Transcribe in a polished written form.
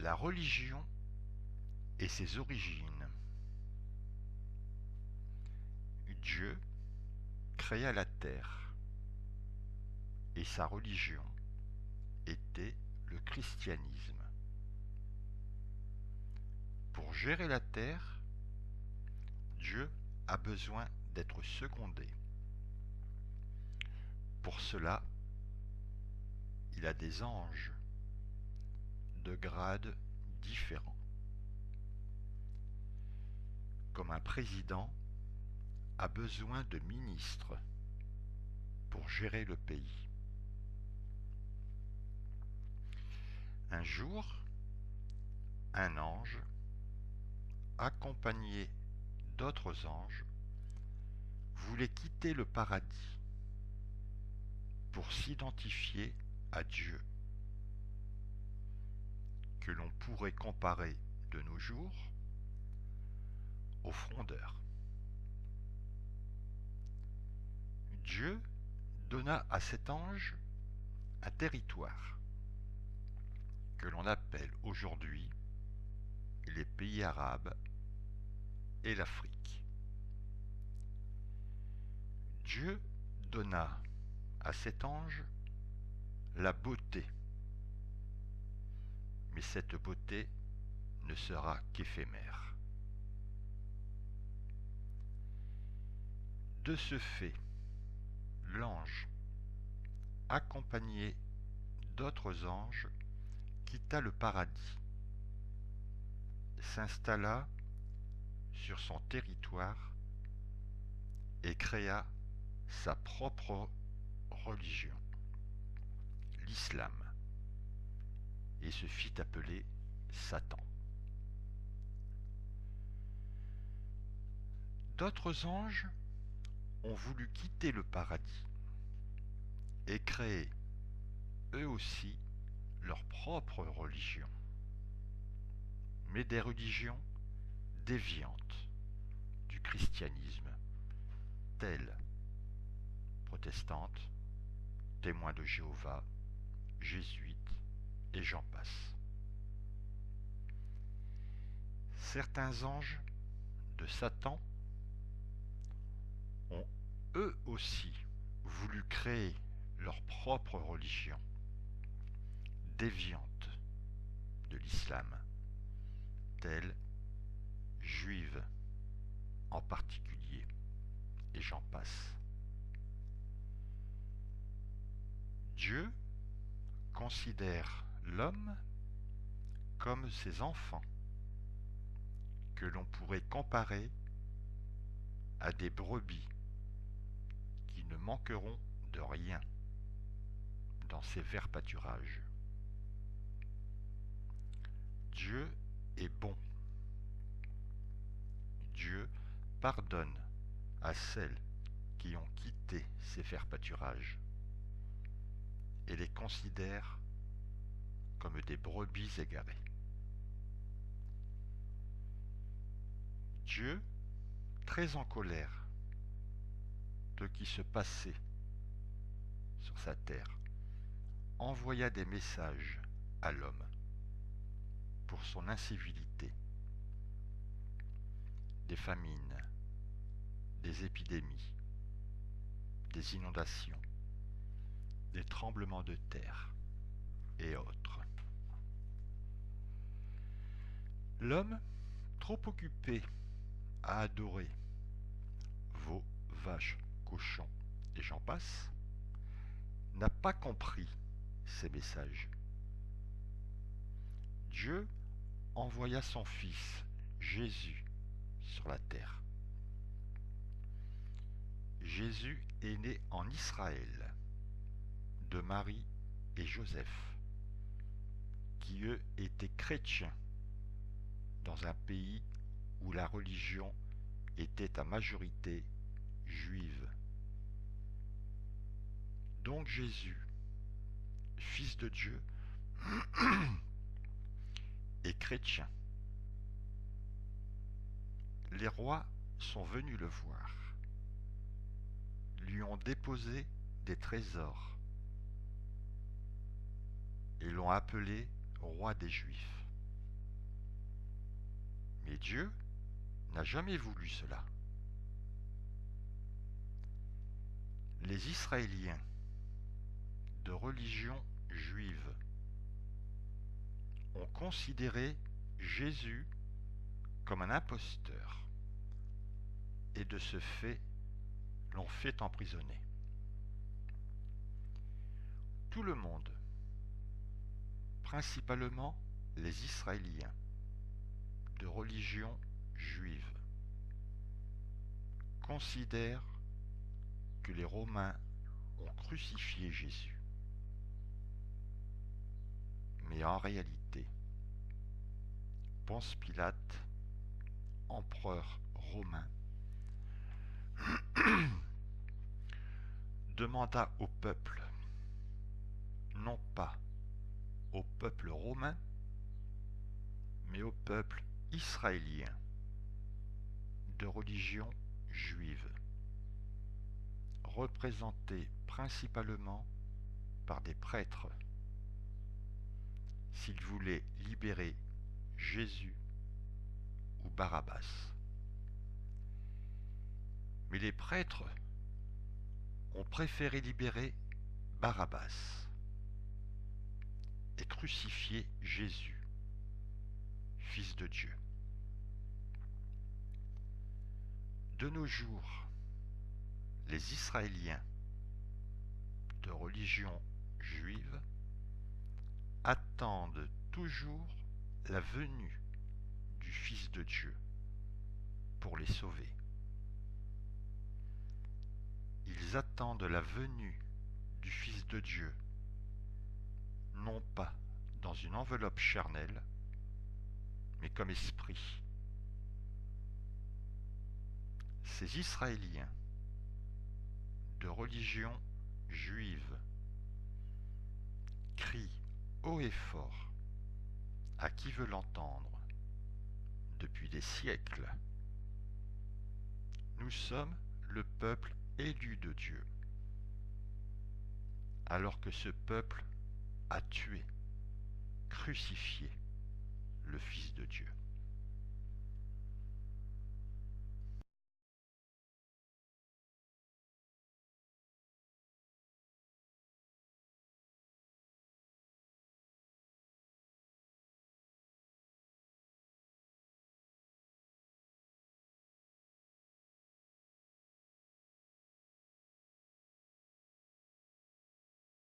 La religion et ses origines. Dieu créa la terre et sa religion était le christianisme. Pour gérer la terre, Dieu a besoin d'être secondé. Pour cela, il a des anges de grades différents. Comme un président a besoin de ministres pour gérer le pays. Un jour, un ange, accompagné d'autres anges, voulait quitter le paradis pour s'identifier à Dieu, que l'on pourrait comparer de nos jours aux frondeurs. Dieu donna à cet ange un territoire que l'on appelle aujourd'hui les pays arabes et l'Afrique. Dieu donna à cet ange la beauté, mais cette beauté ne sera qu'éphémère. De ce fait, l'ange, accompagné d'autres anges, quitta le paradis, s'installa sur son territoire et créa sa propre religion, l'islam, et se fit appeler Satan. D'autres anges ont voulu quitter le paradis et créer, eux aussi, leur propre religion, mais des religions déviantes du christianisme, telles protestantes, témoins de Jéhovah, jésuites et j'en passe. Certains anges de Satan ont eux aussi voulu créer leur propre religion, déviante de l'islam, telle juive en particulier, et j'en passe. Dieu considère l'homme comme ses enfants, que l'on pourrait comparer à des brebis qui ne manqueront de rien dans ses verts pâturages. Dieu est bon. Dieu pardonne à celles qui ont quitté ses verts pâturages et les considère comme des brebis égarées. Dieu, très en colère de ce qui se passait sur sa terre, envoya des messages à l'homme pour son incivilité, des famines, des épidémies, des inondations, des tremblements de terre et autres. L'homme, trop occupé à adorer veaux, vaches, cochons et j'en passe, n'a pas compris ces messages. Dieu envoya son Fils, Jésus, sur la terre. Jésus est né en Israël, de Marie et Joseph, qui eux étaient chrétiens, dans un pays où la religion était à majorité juive. Donc Jésus, Fils de Dieu, est chrétien. Les rois sont venus le voir, lui ont déposé des trésors et l'ont appelé roi des Juifs. Mais Dieu n'a jamais voulu cela. Les Israéliens de religion juive ont considéré Jésus comme un imposteur et de ce fait l'ont fait emprisonner. Tout le monde, principalement les Israéliens de religion juive, considèrent que les Romains ont crucifié Jésus. Mais en réalité, Ponce Pilate, empereur romain, demanda au peuple, non pas au peuple romain, mais au peuple israélien de religion juive, représenté principalement par des prêtres, s'ils voulaient libérer Jésus ou Barabbas. Mais les prêtres ont préféré libérer Barabbas et crucifier Jésus, fils de Dieu. De nos jours, les Israéliens de religion juive attendent toujours la venue du Fils de Dieu pour les sauver. Ils attendent la venue du Fils de Dieu, non pas dans une enveloppe charnelle, mais comme esprit. Ces Israéliens de religion juive crient haut et fort à qui veut l'entendre depuis des siècles. Nous sommes le peuple élu de Dieu, alors que ce peuple a tué, crucifié le Fils de Dieu.